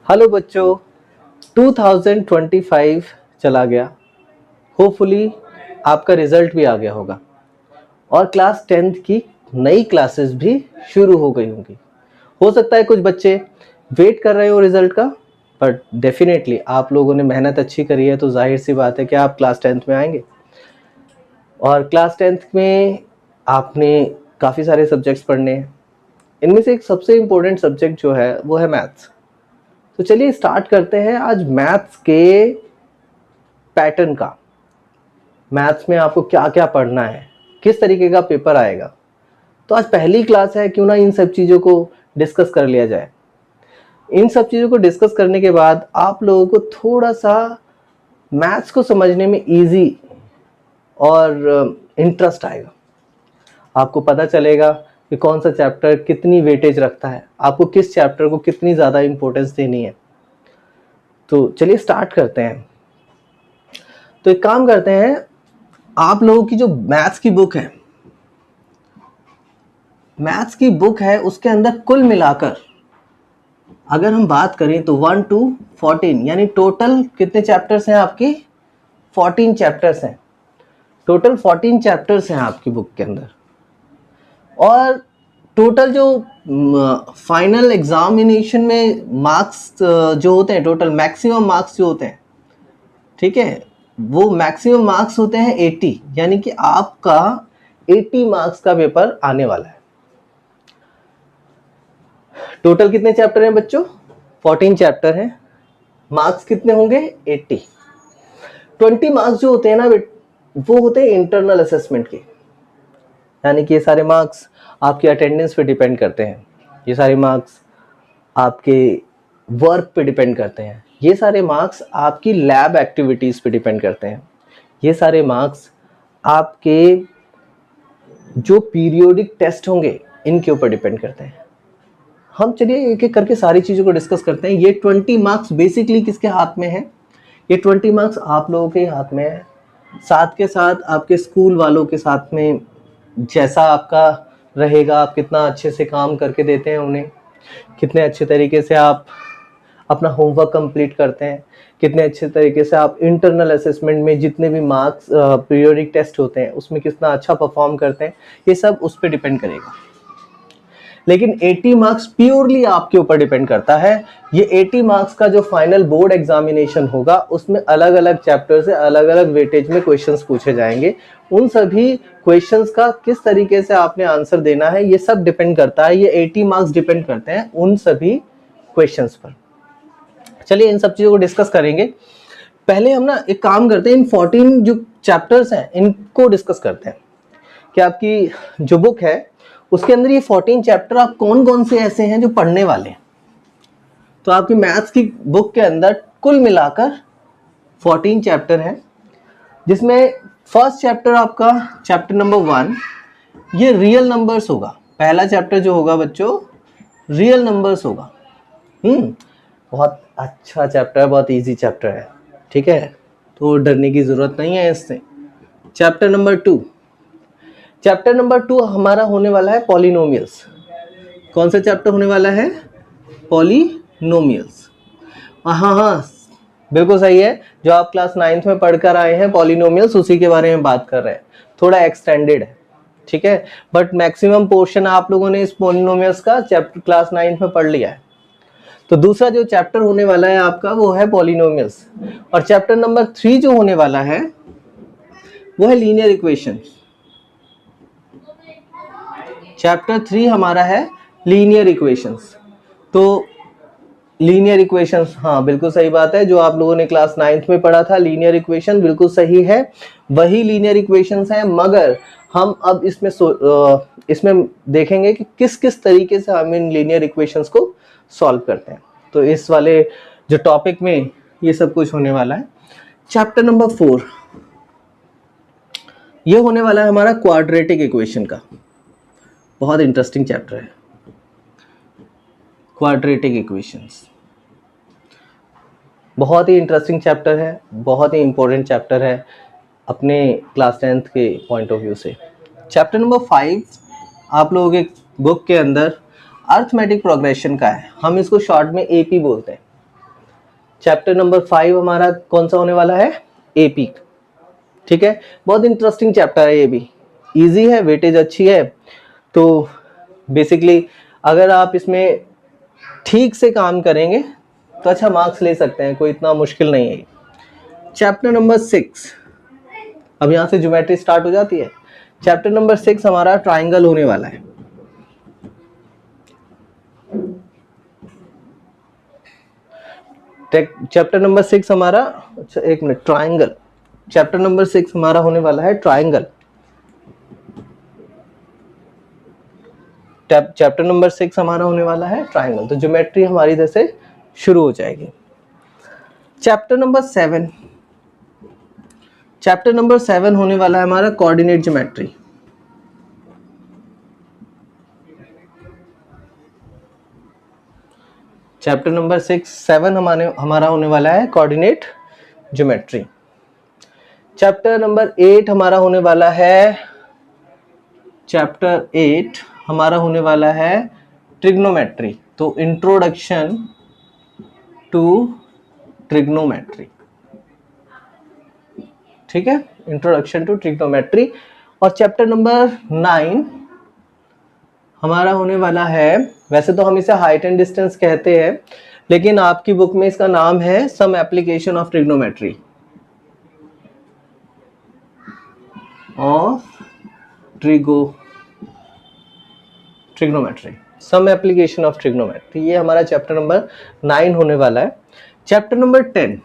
Hello बच्चों, 2025 चला गया। होपफुली आपका रिजल्ट भी आ गया होगा और क्लास 10th की नई क्लासेस भी शुरू हो गई होंगी। हो सकता है कुछ बच्चे वेट कर रहे हो रिजल्ट का, बट डेफिनेटली आप लोगों ने मेहनत अच्छी करी है तो जाहिर सी बात है कि आप क्लास 10th में आएंगे। और क्लास 10th में आपने काफ़ी सारे सब्जेक्ट्स पढ़ने हैं। इनमें से एक सबसे इम्पोर्टेंट सब्जेक्ट जो है वो है मैथ्स। तो चलिए स्टार्ट करते हैं आज मैथ्स के पैटर्न का। मैथ्स में आपको क्या क्या पढ़ना है, किस तरीके का पेपर आएगा। तो आज पहली क्लास है, क्यों ना इन सब चीज़ों को डिस्कस कर लिया जाए। इन सब चीज़ों को डिस्कस करने के बाद आप लोगों को थोड़ा सा मैथ्स को समझने में इजी और इंटरेस्ट आएगा। आपको पता चलेगा कि कौन सा चैप्टर कितनी वेटेज रखता है, आपको किस चैप्टर को कितनी ज़्यादा इंपॉर्टेंस देनी है। तो चलिए स्टार्ट करते हैं। तो एक काम करते हैं, आप लोगों की जो मैथ्स की बुक है उसके अंदर कुल मिलाकर अगर हम बात करें तो 1 to 14 यानी टोटल कितने चैप्टर्स हैं आपके? 14 चैप्टर्स हैं। टोटल 14 चैप्टर्स हैं आपकी बुक के अंदर। और टोटल जो फाइनल एग्जामिनेशन में मार्क्स जो होते हैं, टोटल मैक्सिमम मार्क्स जो होते हैं, ठीक है, वो मैक्सिमम मार्क्स होते हैं 80, यानी कि आपका 80 मार्क्स का पेपर आने वाला है। टोटल कितने चैप्टर हैं बच्चों? 14 चैप्टर हैं। मार्क्स कितने होंगे? 80। 20 मार्क्स जो होते हैं ना वो होते हैं इंटरनल असेसमेंट के, यानी कि ये सारे मार्क्स आपकी अटेंडेंस पे डिपेंड करते हैं। ये सारे मार्क्स आपके वर्क पे डिपेंड करते हैं। ये सारे मार्क्स आपकी लैब एक्टिविटीज़ पे डिपेंड करते हैं। ये सारे मार्क्स आपके जो पीरियोडिक टेस्ट होंगे इनके ऊपर डिपेंड करते हैं। हम चलिए एक एक करके सारी चीज़ों को डिस्कस करते हैं। ये 20 मार्क्स बेसिकली किसके हाथ में है? ये 20 मार्क्स आप लोगों के हाथ में है, साथ के साथ आपके स्कूल वालों के साथ में। जैसा आपका रहेगा, आप कितना अच्छे से काम करके देते हैं उन्हें, कितने अच्छे तरीके से आप अपना होमवर्क कंप्लीट करते हैं, कितने अच्छे तरीके से आप इंटरनल असेसमेंट में जितने भी मार्क्स पीरियोडिक टेस्ट होते हैं उसमें कितना अच्छा परफॉर्म करते हैं, ये सब उस पर डिपेंड करेगा। लेकिन 80 मार्क्स प्योरली आपके ऊपर डिपेंड करता है। ये 80 मार्क्स का जो फाइनल बोर्ड एग्जामिनेशन होगा उसमें अलग अलग चैप्टर से अलग अलग वेटेज में क्वेश्चंस पूछे जाएंगे। उन सभी क्वेश्चंस का किस तरीके से आपने आंसर देना है ये सब डिपेंड करता है। ये 80 मार्क्स डिपेंड करते हैं उन सभी क्वेश्चंस पर। चलिए इन सब चीज़ों को डिस्कस करेंगे। पहले हम ना एक काम करते हैं, इन 14 जो चैप्टर्स हैं इनको डिस्कस करते हैं कि आपकी जो बुक है उसके अंदर ये 14 चैप्टर आप कौन कौन से ऐसे हैं जो पढ़ने वाले हैं। तो आपकी मैथ्स की बुक के अंदर कुल मिलाकर 14 चैप्टर हैं, जिसमें फर्स्ट चैप्टर आपका चैप्टर नंबर 1 ये रियल नंबर्स होगा। पहला चैप्टर जो होगा बच्चों रियल नंबर्स होगा। बहुत अच्छा चैप्टर है, बहुत इजी चैप्टर है, ठीक है, तो डरने की जरूरत नहीं है इससे। चैप्टर नंबर 2 हमारा होने वाला है पॉलिनोमियल्स। कौन सा चैप्टर होने वाला है? पॉलिनोमियल्स। हाँ, बिल्कुल सही है, जो आप क्लास 9th में पढ़कर आए हैं पॉलिनोमियल्स उसी के बारे में बात कर रहे हैं। थोड़ा एक्सटेंडेड है, ठीक है, बट मैक्सिमम पोर्शन आप लोगों ने इस पॉलिनोमियल्स का चैप्टर क्लास 9th में पढ़ लिया है। तो दूसरा जो चैप्टर होने वाला है आपका वो है पॉलिनोमियल्स। और चैप्टर नंबर 3 जो होने वाला है वो है लीनियर इक्वेशंस। चैप्टर 3 हमारा है लीनियर इक्वेशंस। तो लीनियर इक्वेशंस, हाँ बिल्कुल सही बात है, जो आप लोगों ने क्लास 9th में पढ़ा था लीनियर इक्वेशन बिल्कुल सही है, वही लीनियर इक्वेशंस हैं। मगर हम अब इसमें देखेंगे कि किस किस तरीके से हम इन लीनियर इक्वेशंस को सॉल्व करते हैं। तो इस वाले जो टॉपिक में ये सब कुछ होने वाला है। चैप्टर नंबर 4 ये होने वाला है हमारा क्वाड्रेटिक इक्वेशन का। बहुत इंटरेस्टिंग चैप्टर है क्वाड्रेटिक इक्वेशंस। बहुत ही इंटरेस्टिंग चैप्टर है, बहुत ही इंपॉर्टेंट चैप्टर है अपने क्लास 10th के पॉइंट ऑफ व्यू से। चैप्टर नंबर 5 आप लोगों के बुक के अंदर अर्थमेटिक प्रोग्रेशन का है। हम इसको शॉर्ट में एपी बोलते हैं। चैप्टर नंबर 5 हमारा कौन सा होने वाला है? एपी। ठीक है, बहुत इंटरेस्टिंग चैप्टर है, ये भी इजी है, वेटेज अच्छी है। तो बेसिकली अगर आप इसमें ठीक से काम करेंगे तो अच्छा मार्क्स ले सकते हैं, कोई इतना मुश्किल नहीं है। चैप्टर नंबर 6, अब यहाँ से ज्योमेट्री स्टार्ट हो जाती है। चैप्टर नंबर 6 हमारा ट्राइंगल होने वाला है। चैप्टर नंबर 6 हमारा, अच्छा एक मिनट, ट्राइंगल। चैप्टर नंबर 6 हमारा होने वाला है ट्राइंगल। चैप्टर नंबर 6 हमारा होने वाला है ट्राइंगल। तो ज्योमेट्री हमारी इधर से शुरू हो जाएगी। चैप्टर नंबर 7, चैप्टर नंबर 7 होने वाला है हमारा कोऑर्डिनेट ज्योमेट्री। चैप्टर नंबर 7 हमारा होने वाला है कोऑर्डिनेट ज्योमेट्री। चैप्टर नंबर 8 हमारा होने वाला है, चैप्टर 8 हमारा होने वाला है ट्रिग्नोमेट्री। तो इंट्रोडक्शन टू ट्रिग्नोमेट्री, ठीक है, इंट्रोडक्शन टू ट्रिग्नोमेट्री। और चैप्टर नंबर 9 हमारा होने वाला है, वैसे तो हम इसे हाइट एंड डिस्टेंस कहते हैं, लेकिन आपकी बुक में इसका नाम है some application of trigonometry, of trigonometry, some application of trigonometry. ये हमारा चैप्टर नंबर 9 होने वाला है। चैप्टर नंबर 10,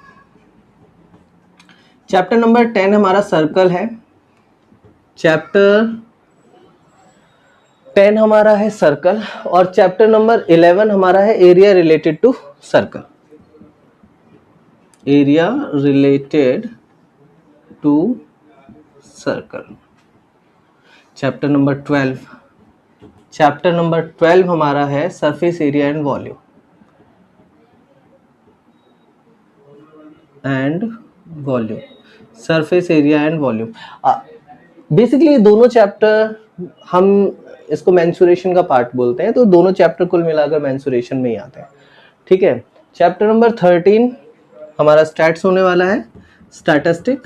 चैप्टर नंबर 10 हमारा सर्कल है। चैप्टर 10 हमारा है सर्कल। और चैप्टर नंबर 11 हमारा है area related to circle, area related to circle. Chapter number 12, chapter number 12 हमारा है surface area and volume, surface area and volume. Basically दोनों चैप्टर हम इसको मेंसुरेशन का पार्ट बोलते हैं, तो दोनों चैप्टर कुल मिलाकर मेंसुरेशन में ही आते हैं। ठीक है, चैप्टर नंबर 13 हमारा स्टैट्स होने वाला है, स्टैटिस्टिक।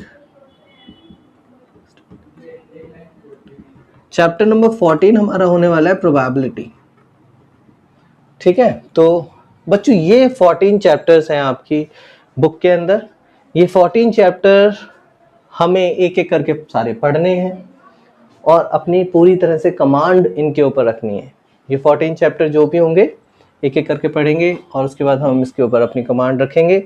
चैप्टर नंबर 14 हमारा होने वाला है प्रोबेबिलिटी। ठीक है, तो बच्चों ये 14 चैप्टर्स हैं आपकी बुक के अंदर। ये 14 चैप्टर हमें एक एक करके सारे पढ़ने हैं और अपनी पूरी तरह से कमांड इनके ऊपर रखनी है। ये 14 चैप्टर जो भी होंगे एक एक करके पढ़ेंगे और उसके बाद हम इसके ऊपर अपनी कमांड रखेंगे।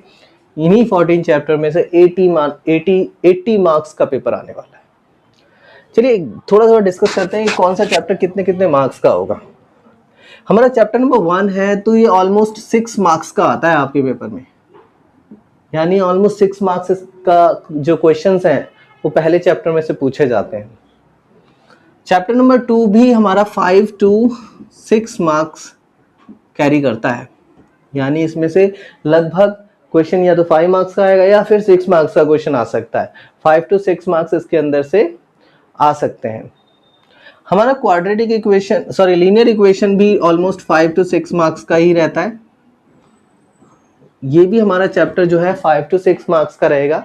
इन्हीं 14 चैप्टर में से 80 मार्क्स का पेपर आने वाला है। चलिए थोड़ा थोड़ा डिस्कस करते हैं कि कौन सा चैप्टर कितने कितने मार्क्स का होगा। हमारा चैप्टर नंबर 1 है, तो ये ऑलमोस्ट 6 मार्क्स का आता है आपके पेपर में, यानी ऑलमोस्ट 6 मार्क्स का जो क्वेश्चंस हैं वो पहले चैप्टर में से पूछे जाते हैं। चैप्टर नंबर 2 भी हमारा 5 to 6 मार्क्स कैरी करता है, यानी इसमें से लगभग क्वेश्चन या तो 5 मार्क्स का आएगा या फिर 6 मार्क्स का क्वेश्चन आ सकता है। 5 to 6 मार्क्स इसके अंदर से आ सकते हैं। हमारा quadratic equation, sorry linear equation भी ऑलमोस्ट 5 to 6 मार्क्स का ही रहता है। ये भी हमारा चैप्टर जो है 5 to 6 मार्क्स का रहेगा,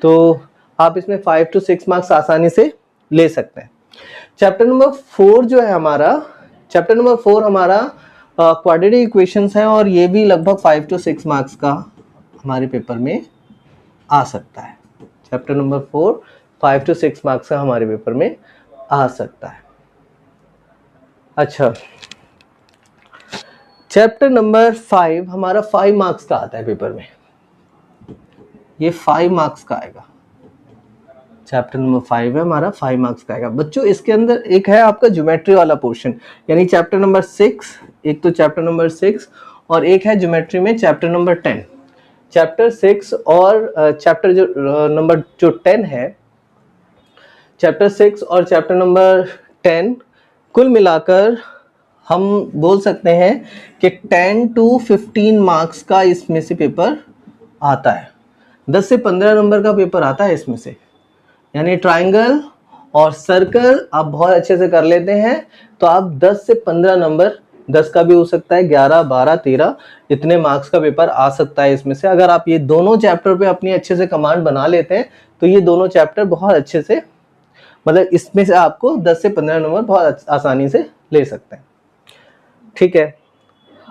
तो आप इसमें 5 to 6 मार्क्स आसानी से ले सकते हैं। चैप्टर नंबर 4 जो है हमारा, चैप्टर नंबर 4 हमारा क्वाड्रेटिक इक्वेशंस है और ये भी लगभग 5 to 6 मार्क्स का हमारे पेपर में आ सकता है। चैप्टर नंबर 4 5 to 6 मार्क्स का हमारे पेपर में आ सकता है। अच्छा, चैप्टर नंबर 5 हमारा 5 मार्क्स का आता है पेपर में, ये 5 मार्क्स का आएगा। चैप्टर नंबर 5 है हमारा, 5 मार्क्स का आएगा। बच्चों इसके अंदर एक है आपका ज्योमेट्री वाला पोर्शन, यानी चैप्टर नंबर 6, एक तो चैप्टर नंबर 6 और एक है ज्योमेट्री में चैप्टर नंबर 10। चैप्टर 6 और चैप्टर जो नंबर जो 10 है, चैप्टर 6 और चैप्टर नंबर 10 कुल मिलाकर हम बोल सकते हैं कि 10 to 15 मार्क्स का इसमें से पेपर आता है। 10 से 15 नंबर का पेपर आता है इसमें से, यानी ट्राइंगल और सर्कल आप बहुत अच्छे से कर लेते हैं तो आप 10 से 15 नंबर 10 का भी हो सकता है, 11, 12, 13 इतने मार्क्स का पेपर आ सकता है इसमें से। अगर आप ये दोनों चैप्टर पे अपनी अच्छे से कमांड बना लेते हैं तो ये दोनों चैप्टर बहुत अच्छे से, मतलब इसमें से आपको 10 से 15 नंबर बहुत आसानी से ले सकते हैं। ठीक है,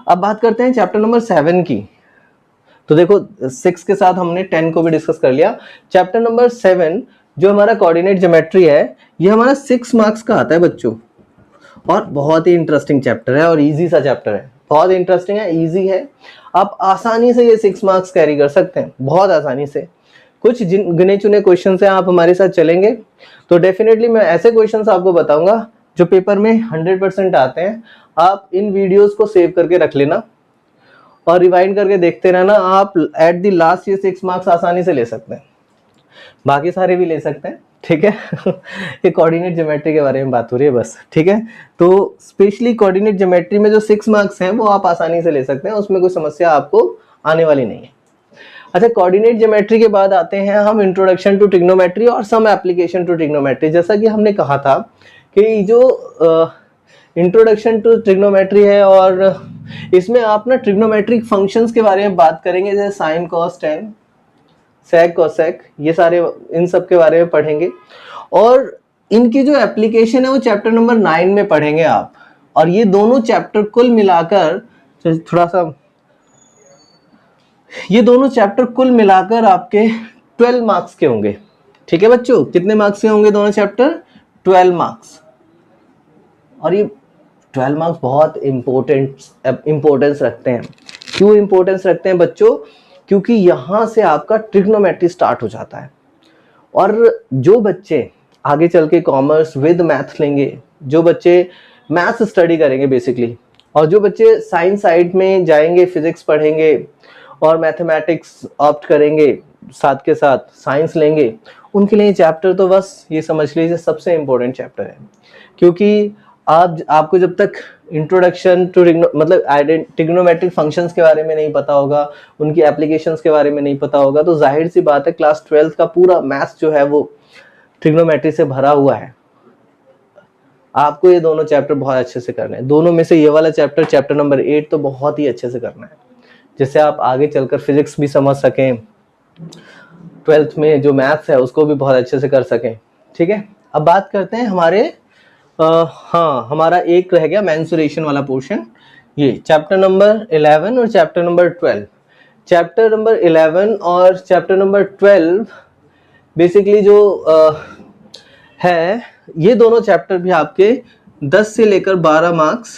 अब बात करते हैं चैप्टर नंबर 7 की। तो देखो 6 के साथ हमने 10 को भी डिस्कस कर लिया। चैप्टर नंबर 7 जो हमारा कोऑर्डिनेट ज्योमेट्री है, ये हमारा 6 मार्क्स का आता है बच्चों, और बहुत ही इंटरेस्टिंग चैप्टर है और इजी सा चैप्टर है। बहुत इंटरेस्टिंग है, इजी है, आप आसानी से ये 6 मार्क्स कैरी कर सकते हैं, बहुत आसानी से। कुछ गिने चुने क्वेश्चन से आप हमारे साथ चलेंगे तो डेफिनेटली मैं ऐसे क्वेश्चन आपको बताऊंगा जो पेपर में 100% आते हैं। आप इन वीडियोस को सेव करके रख लेना और रिवाइंड करके देखते रहना, आप एट द लास्ट ये 6 मार्क्स आसानी से ले सकते हैं, बाकी सारे भी ले सकते हैं। ठीक है ये कोऑर्डिनेट ज्योमेट्री के बारे में बात हो रही है बस। ठीक है, तो स्पेशली कोऑर्डिनेट ज्योमेट्री में जो 6 मार्क्स हैं वो आप आसानी से ले सकते हैं, उसमें कोई समस्या आपको आने वाली नहीं है। अच्छा, कोऑर्डिनेट ज्योमेट्री के बाद आते हैं हम इंट्रोडक्शन टू ट्रिग्नोमेट्री और सम एप्लीकेशन टू ट्रिग्नोमेट्री। जैसा कि हमने कहा था कि जो इंट्रोडक्शन टू ट्रिग्नोमेट्री है, और इसमें आप ना ट्रिग्नोमेट्रिक फंक्शंस के बारे में बात करेंगे, जैसे साइन, कॉस, टेन, सेक, कोसेक, ये सारे इन सब के बारे में पढ़ेंगे। और इनकी जो एप्लीकेशन है वो चैप्टर नंबर 9 में पढ़ेंगे आप। और ये दोनों चैप्टर कुल मिलाकर ये दोनों चैप्टर कुल मिलाकर आपके 12 मार्क्स के होंगे। ठीक है बच्चों, कितने मार्क्स के होंगे दोनों चैप्टर? 12 मार्क्स। और ये 12 मार्क्स बहुत इंपॉर्टेंस रखते हैं। क्यों इंपॉर्टेंस रखते हैं बच्चों? क्योंकि यहां से आपका ट्रिग्नोमेट्री स्टार्ट हो जाता है। और जो बच्चे आगे चल के कॉमर्स विद मैथ लेंगे, जो बच्चे मैथ्स स्टडी करेंगे बेसिकली, और जो बच्चे साइंस साइड में जाएंगे, फिजिक्स पढ़ेंगे और मैथमेटिक्स ऑप्ट करेंगे, साथ के साथ साइंस लेंगे, उनके लिए चैप्टर तो बस ये समझ लीजिए सबसे इम्पोर्टेंट चैप्टर है। क्योंकि आपको जब तक इंट्रोडक्शन टू मतलब ट्रिग्नोमेट्रिक फंक्शंस के बारे में नहीं पता होगा, उनकी एप्लीकेशंस के बारे में नहीं पता होगा, तो जाहिर सी बात है क्लास 12th का पूरा मैथ्स जो है वो ट्रिग्नोमेट्री से भरा हुआ है। आपको ये दोनों चैप्टर बहुत अच्छे से करने हैं। दोनों में से ये वाला चैप्टर नंबर 8 तो बहुत ही अच्छे से करना है, जिससे आप आगे चलकर फिजिक्स भी समझ सकें, 12th में जो मैथ्स है उसको भी बहुत अच्छे से कर सकें। ठीक है, अब बात करते हैं हमारा एक रह गया मेंसुरेशन वाला पोर्शन, ये चैप्टर नंबर 11 और चैप्टर नंबर 12। चैप्टर नंबर 11 और चैप्टर नंबर 12 बेसिकली जो है, ये दोनों चैप्टर भी आपके 10 से लेकर 12 मार्क्स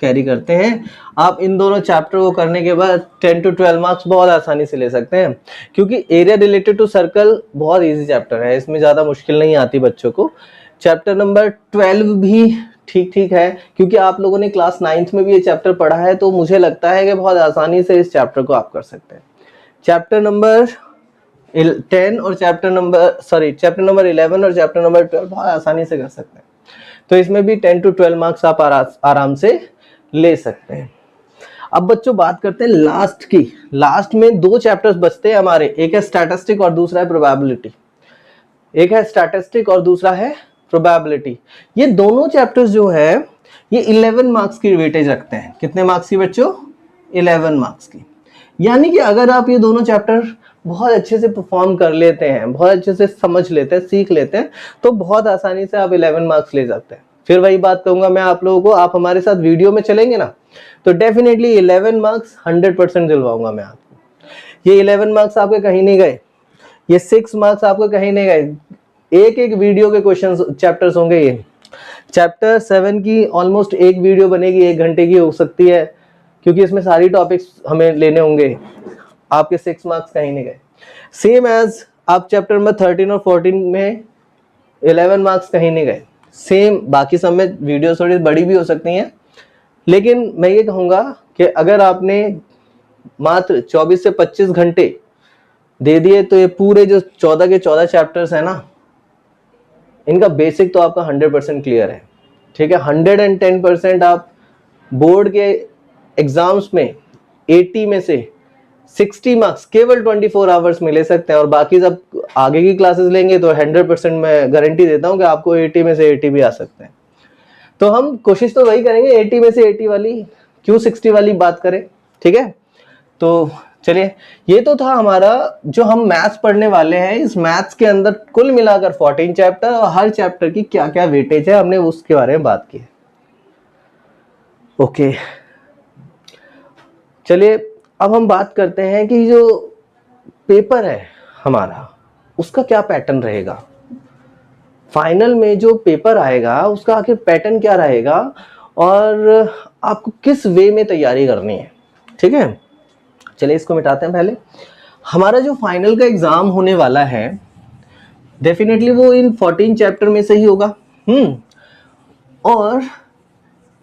कैरी करते हैं। आप इन दोनों चैप्टर को करने के बाद 10 to 12 मार्क्स बहुत आसानी से ले सकते हैं, क्योंकि एरिया रिलेटेड टू सर्कल बहुत इजी चैप्टर है, इसमें ज़्यादा मुश्किल नहीं आती बच्चों को। चैप्टर नंबर 12 भी ठीक है, क्योंकि आप लोगों ने क्लास 9th में भी ये चैप्टर पढ़ा है, तो मुझे लगता है कि बहुत आसानी से इस चैप्टर को आप कर सकते हैं। चैप्टर नंबर 11 और चैप्टर नंबर 11 और चैप्टर नंबर 12 बहुत आसानी से कर सकते हैं, तो इसमें भी 10 to 12 मार्क्स आप आराम से ले सकते हैं। अब बच्चों बात करते हैं लास्ट की। लास्ट में 2 चैप्टर्स बचते हैं हमारे, एक है स्टैटिस्टिक और दूसरा है प्रोबेबिलिटी। एक है स्टैटिस्टिक और दूसरा है प्रोबेबिलिटी। ये दोनों चैप्टर्स जो है ये 11 मार्क्स की वेटेज रखते हैं। कितने मार्क्स की बच्चों? 11 मार्क्स की। यानी कि अगर आप ये दोनों चैप्टर बहुत अच्छे से परफॉर्म कर लेते हैं, बहुत अच्छे से समझ लेते हैं, सीख लेते हैं, तो बहुत आसानी से आप 11 मार्क्स ले जाते हैं। फिर वही बात कहूंगा मैं आप लोगों को, आप हमारे साथ वीडियो में चलेंगे ना, तो डेफिनेटली 11 मार्क्स 100% दिलवाऊंगा मैं आपको। ये 11 मार्क्स आपके कहीं नहीं गए, ये 6 मार्क्स आपको कहीं नहीं गए। एक एक वीडियो के क्वेश्चन चैप्टर्स होंगे। ये चैप्टर 7 की ऑलमोस्ट एक वीडियो बनेगी, 1 घंटे की हो सकती है, क्योंकि इसमें सारी टॉपिक्स हमें लेने होंगे। आपके 6 मार्क्स कहीं नहीं गए। सेम एज आप चैप्टर नंबर 13 और 14 में 11 मार्क्स कहीं नहीं गए। सेम बाकी सब में वीडियो थोड़ी बड़ी भी हो सकती हैं, लेकिन मैं ये कहूँगा कि अगर आपने मात्र 24 से 25 घंटे दे दिए तो ये पूरे जो 14 के 14 चैप्टर्स है ना, इनका बेसिक तो आपका 100% क्लियर है। ठीक है, 110% आप बोर्ड के एग्जाम्स में 80 में से 60 मार्क्स केवल 24 आवर्स में ले सकते हैं, और बाकी जब आगे की क्लासेस लेंगे तो 100% मैं गारंटी देता हूं कि आपको 80 में से 80 भी आ सकते हैं। तो हम कोशिश तो वही करेंगे 80 में से 80 वाली, क्यों 60 वाली बात करें, ठीक है। तो चलिए, ये तो था हमारा जो हम मैथ्स पढ़ने वाले हैं। इस मैथ्स के अंदर कुल मिलाकर 14 चैप्टर और हर चैप्टर की क्या क्या वेटेज है हमने उसके बारे में बात की है। ओके, चलिए अब हम बात करते हैं कि जो पेपर है हमारा उसका क्या पैटर्न रहेगा, फाइनल में जो पेपर आएगा उसका आखिर पैटर्न क्या रहेगा और आपको किस वे में तैयारी करनी है, ठीक है। चलिए इसको मिटाते हैं। पहले हमारा जो फाइनल का एग्जाम होने वाला है डेफिनेटली वो इन 14 चैप्टर में से ही होगा। और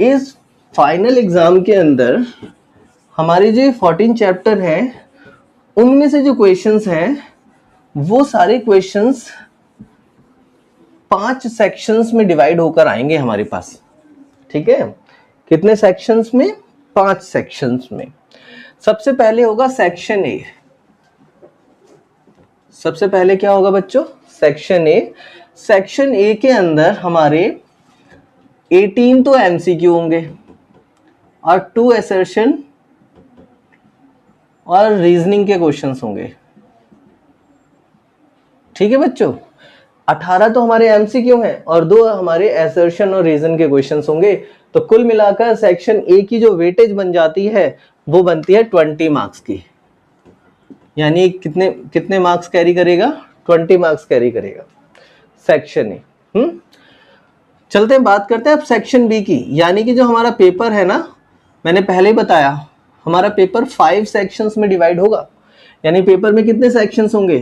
इस फाइनल एग्जाम के अंदर हमारे जो 14 चैप्टर हैं उनमें से जो क्वेश्चंस हैं वो सारे क्वेश्चंस 5 सेक्शंस में डिवाइड होकर आएंगे हमारे पास, ठीक है। कितने सेक्शंस में? 5 सेक्शंस में। सबसे पहले होगा सेक्शन ए। सबसे पहले क्या होगा बच्चों? Section A. सेक्शन ए के अंदर हमारे 18 तो एमसीक्यू होंगे और 2 असर्शन और रीजनिंग के क्वेश्चंस होंगे, ठीक है बच्चों। 18 तो हमारे एमसीक्यू हैं और 2 हमारे असर्शन और रीजन के क्वेश्चंस होंगे। तो कुल मिलाकर सेक्शन ए की जो वेटेज बन जाती है वो बनती है 20 मार्क्स की, यानी कितने मार्क्स कैरी करेगा? 20 मार्क्स कैरी करेगा सेक्शन ए। चलते हैं बात करते हैं अब सेक्शन बी की, यानी कि जो हमारा पेपर है ना, मैंने पहले ही बताया हमारा पेपर 5 सेक्शंस में डिवाइड होगा। यानी पेपर में कितने सेक्शंस होंगे?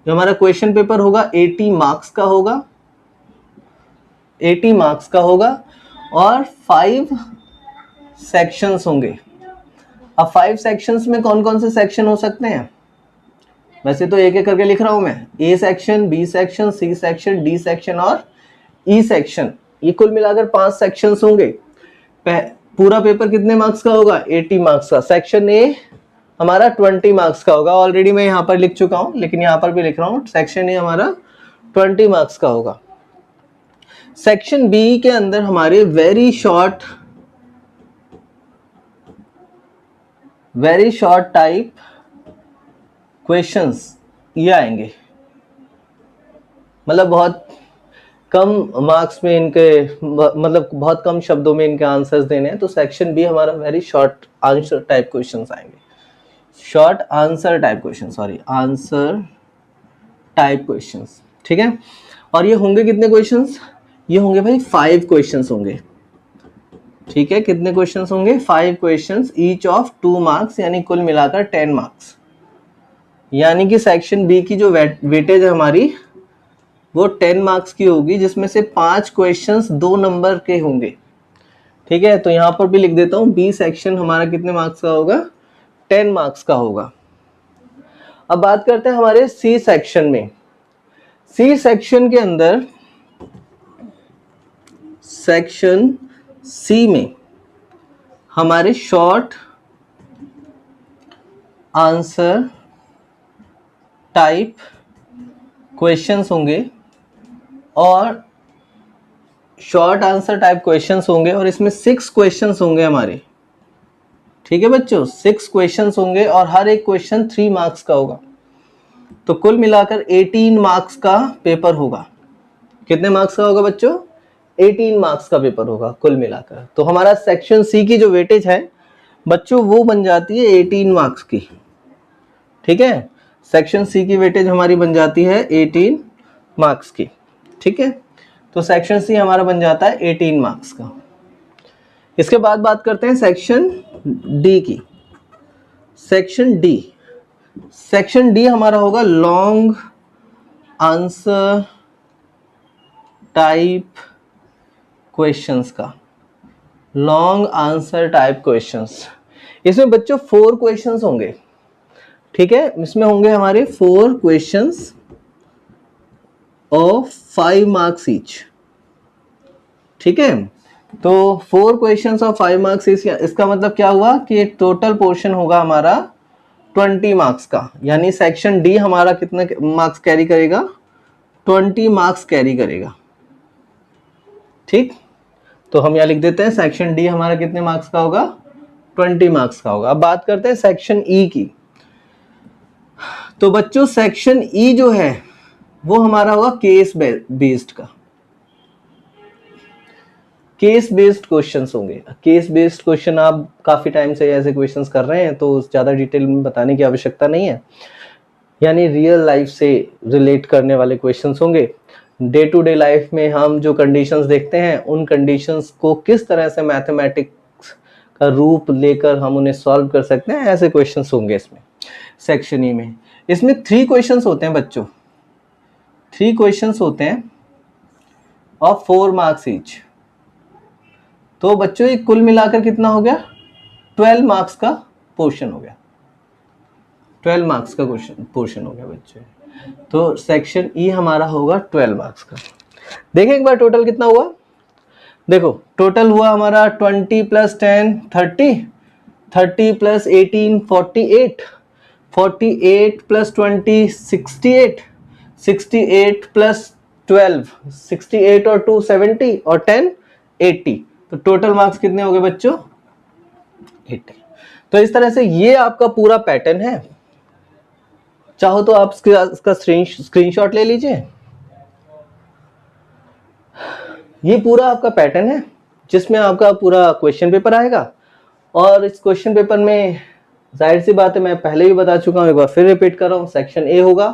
जो हमारा क्वेश्चन पेपर होगा 80 मार्क्स का होगा, 80 मार्क्स का होगा और 5 सेक्शंस होंगे। अब 5 सेक्शंस में कौन कौन से सेक्शन हो सकते हैं? वैसे तो एक एक करके लिख रहा हूं मैं, A section, B section, C section, D section और ई सेक्शन। ये कुल मिलाकर 5 सेक्शंस होंगे। पूरा पेपर कितने मार्क्स का होगा? 80 मार्क्स का। सेक्शन ए हमारा 20 मार्क्स का होगा। ऑलरेडी मैं यहां पर लिख चुका हूं लेकिन यहां पर भी लिख रहा हूं, सेक्शन ए हमारा 20 मार्क्स का होगा। सेक्शन बी के अंदर हमारे वेरी शॉर्ट टाइप क्वेश्चंस ये आएंगे, मतलब बहुत कम मार्क्स में इनके, मतलब बहुत कम शब्दों में इनके आंसर्स देने हैं। तो सेक्शन बी हमारा very short answer type questions आएंगे, short answer type question, sorry answer type questions, ठीक है। और ये होंगे कितने क्वेश्चंस? ये होंगे भाई 5 क्वेश्चंस होंगे, ठीक है। कितने क्वेश्चंस होंगे? 5 क्वेश्चंस, ईच ऑफ 2 मार्क्स, यानी कुल मिलाकर 10 मार्क्स। यानी कि सेक्शन बी की जो वेटेज है हमारी वो 10 मार्क्स की होगी, जिसमें से 5 क्वेश्चंस 2 नंबर के होंगे, ठीक है। तो यहां पर भी लिख देता हूं, बी सेक्शन हमारा कितने मार्क्स का होगा? 10 मार्क्स का होगा। अब बात करते हैं हमारे सी सेक्शन में। सी सेक्शन के अंदर सेक्शन सी में हमारे शॉर्ट आंसर टाइप क्वेश्चंस होंगे और शॉर्ट आंसर टाइप क्वेश्चंस होंगे और इसमें 6 क्वेश्चंस होंगे हमारे, ठीक है बच्चों। 6 क्वेश्चंस होंगे और हर एक क्वेश्चन 3 मार्क्स का होगा। तो कुल मिलाकर 18 मार्क्स का पेपर होगा। कितने मार्क्स का होगा बच्चों? 18 मार्क्स का पेपर होगा कुल मिलाकर। तो हमारा सेक्शन सी की जो वेटेज है बच्चों वो बन जाती है 18 मार्क्स की, ठीक है। सेक्शन सी की वेटेज हमारी बन जाती है 18 मार्क्स की, ठीक है। तो सेक्शन सी हमारा बन जाता है 18 मार्क्स का। इसके बाद बात करते हैं सेक्शन डी की। सेक्शन डी हमारा होगा लॉन्ग आंसर टाइप क्वेश्चंस का, लॉन्ग आंसर टाइप क्वेश्चंस। इसमें बच्चों 4 क्वेश्चंस होंगे, ठीक है। इसमें होंगे हमारे 4 क्वेश्चंस ऑफ 5 मार्क्स ईच, ठीक है। तो 4 क्वेश्चंस ऑफ 5 मार्क्स ईच, इसका मतलब क्या हुआ कि टोटल पोर्शन होगा हमारा 20 मार्क्स का। यानी सेक्शन डी हमारा कितने मार्क्स कैरी करेगा? 20 मार्क्स कैरी करेगा, ठीक। तो हम यहाँ लिख देते हैं सेक्शन डी हमारा कितने मार्क्स का होगा, 20 मार्क्स का होगा। अब बात करते हैं सेक्शन ई की। तो बच्चों सेक्शन ई जो है वो हमारा होगा केस बेस्ड का, केस बेस्ड क्वेश्चंस होंगे। केस बेस्ड क्वेश्चन आप काफी टाइम से ऐसे क्वेश्चंस कर रहे हैं तो ज्यादा डिटेल में बताने की आवश्यकता नहीं है, यानी रियल लाइफ से रिलेट करने वाले क्वेश्चंस होंगे। डे टू डे लाइफ में हम जो कंडीशंस देखते हैं उन कंडीशंस को किस तरह से मैथमेटिक्स का रूप लेकर हम उन्हें सॉल्व कर सकते हैं, ऐसे क्वेश्चंस होंगे इसमें सेक्शन ई में। इसमें 3 क्वेश्चंस होते हैं बच्चों, 3 क्वेश्चंस होते हैं और 4 मार्क्स ईच। तो बच्चों ये कुल मिलाकर कितना हो गया, 12 मार्क्स का पोर्शन हो गया, 12 मार्क्स का क्वेश्चन पोर्शन हो गया बच्चों। तो सेक्शन ई हमारा होगा 12 मार्क्स का। देखें एक बार टोटल कितना हुआ, देखो टोटल हुआ हमारा 20 + 10 30, 30 + 18 48, 48 + 20 68, 68 + 12 68 और 2 70 और 10 80। तो टोटल मार्क्स कितने हो गए बच्चों, 80। तो इस तरह से ये आपका पूरा पैटर्न है। चाहो तो आप इसका स्क्रीनशॉट ले लीजिए। ये पूरा आपका पैटर्न है जिसमें आपका पूरा क्वेश्चन पेपर आएगा। और इस क्वेश्चन पेपर में जाहिर सी बात है, मैं पहले भी बता चुका हूं, एक बार फिर रिपीट कर रहा हूं। सेक्शन ए होगा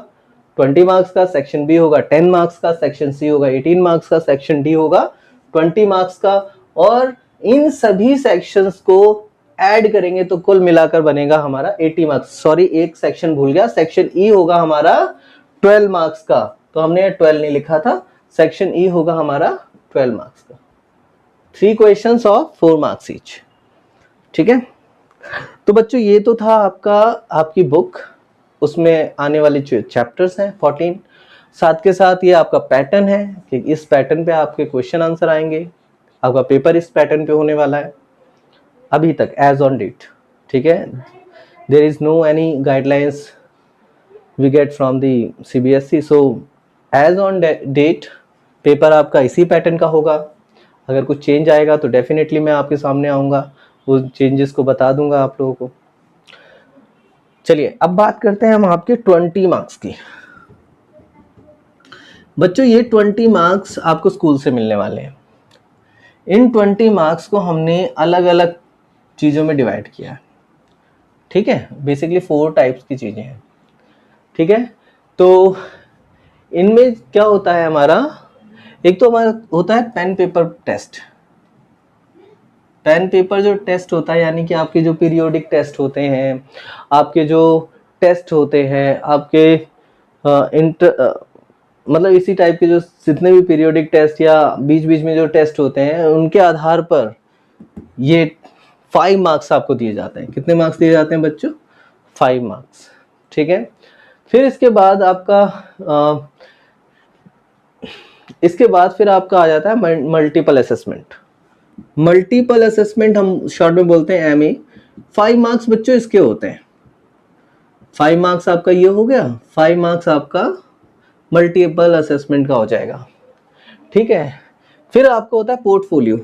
20 मार्क्स का, सेक्शन बी होगा 10 मार्क्स का, सेक्शन सी होगा 18 मार्क्स का, सेक्शन डी होगा 20 मार्क्स का। और इन सभी सेक्शंस को ऐड करेंगे तो कुल मिलाकर बनेगा हमारा 80 मार्क्स। सॉरी एक सेक्शन भूल गया, सेक्शन ई होगा हमारा 12 मार्क्स का, तो हमने 12 नहीं लिखा था, सेक्शन ई होगा हमारा 12 मार्क्स का। 3 क्वेश्चंस ऑफ 4 मार्क्स ईच, ठीक है। तो बच्चों ये तो था आपका आपकी बुक, उसमें आने वाले जो चैप्टर्स हैं 14, साथ के साथ ये आपका पैटर्न है कि इस पैटर्न पे आपके क्वेश्चन आंसर आएंगे। आपका पेपर इस पैटर्न पे होने वाला है अभी तक एज ऑन डेट, ठीक है। There is no any guidelines we get from the CBSE, so as on date paper आपका इसी पैटर्न का होगा। अगर कुछ चेंज आएगा तो डेफिनेटली मैं आपके सामने आऊँगा, उस चेंजेस को बता दूंगा आप लोगों को। चलिए अब बात करते हैं हम आपके 20 मार्क्स की। बच्चों ये 20 मार्क्स आपको स्कूल से मिलने वाले हैं। इन 20 मार्क्स को हमने अलग अलग चीज़ों में डिवाइड किया है, ठीक है। बेसिकली 4 टाइप्स की चीज़ें हैं, ठीक है। तो इनमें क्या होता है हमारा, एक तो हमारा होता है pen paper test. Pen paper जो टेस्ट होता है यानी कि आपके जो पीरियोडिक टेस्ट होते हैं, आपके जो टेस्ट होते हैं, आपके मतलब इसी टाइप के जो जितने भी पीरियोडिक टेस्ट या बीच बीच में जो टेस्ट होते हैं उनके आधार पर ये 5 मार्क्स आपको दिए जाते हैं। कितने मार्क्स दिए जाते हैं बच्चों, 5 मार्क्स, ठीक है। फिर इसके बाद फिर आपका आ जाता है मल्टीपल असेसमेंट। मल्टीपल असेसमेंट हम शॉर्ट में बोलते हैं MA। 5 मार्क्स बच्चों इसके होते हैं। 5 मार्क्स आपका ये हो गया, 5 मार्क्स आपका मल्टीपल असेसमेंट का हो जाएगा, ठीक है। फिर आपको होता है पोर्टफोलियो।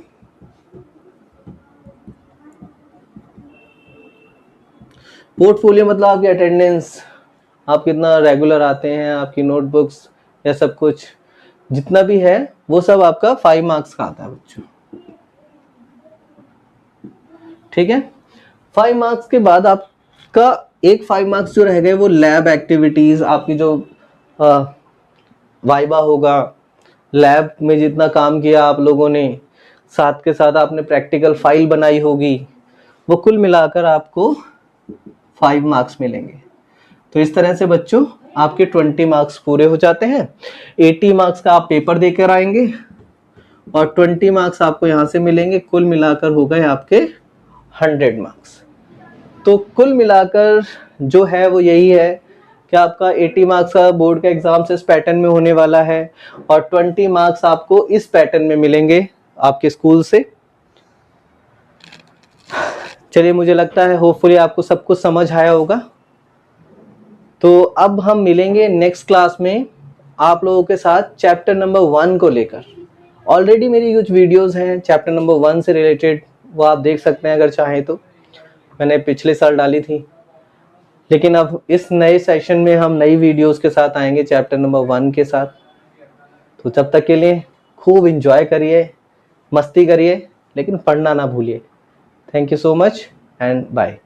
पोर्टफोलियो मतलब आपकी अटेंडेंस, आप कितना रेगुलर आते हैं, आपकी नोटबुक्स या सब कुछ जितना भी है वो सब आपका 5 मार्क्स का आता है बच्चों, ठीक है। 5 मार्क्स के बाद आपका एक 5 मार्क्स जो रह गए वो लैब एक्टिविटीज, आपकी जो वाइवा होगा, लैब में जितना काम किया आप लोगों ने, साथ के साथ आपने प्रैक्टिकल फाइल बनाई होगी, वो कुल मिलाकर आपको 5 मार्क्स मिलेंगे। तो इस तरह से बच्चों आपके 20 मार्क्स पूरे हो जाते हैं। 80 मार्क्स का आप पेपर देकर आएंगे और 20 मार्क्स आपको यहाँ से मिलेंगे। कुल मिलाकर हो गए आपके 100 मार्क्स। तो कुल मिलाकर जो है वो यही है कि आपका 80 मार्क्स का बोर्ड का एग्जाम इस पैटर्न में होने वाला है और 20 मार्क्स आपको इस पैटर्न में मिलेंगे आपके स्कूल से। चलिए मुझे लगता है होपफुली आपको सब कुछ समझ आया होगा। तो अब हम मिलेंगे नेक्स्ट क्लास में आप लोगों के साथ चैप्टर नंबर 1 को लेकर। ऑलरेडी मेरी कुछ वीडियोस हैं चैप्टर नंबर 1 से रिलेटेड, वो आप देख सकते हैं अगर चाहें तो, मैंने पिछले साल डाली थी। लेकिन अब इस नए सेशन में हम नई वीडियोस के साथ आएंगे चैप्टर नंबर 1 के साथ। तो तब तक के लिए खूब इंजॉय करिए, मस्ती करिए, लेकिन पढ़ना ना भूलिए। Thank you so much and bye.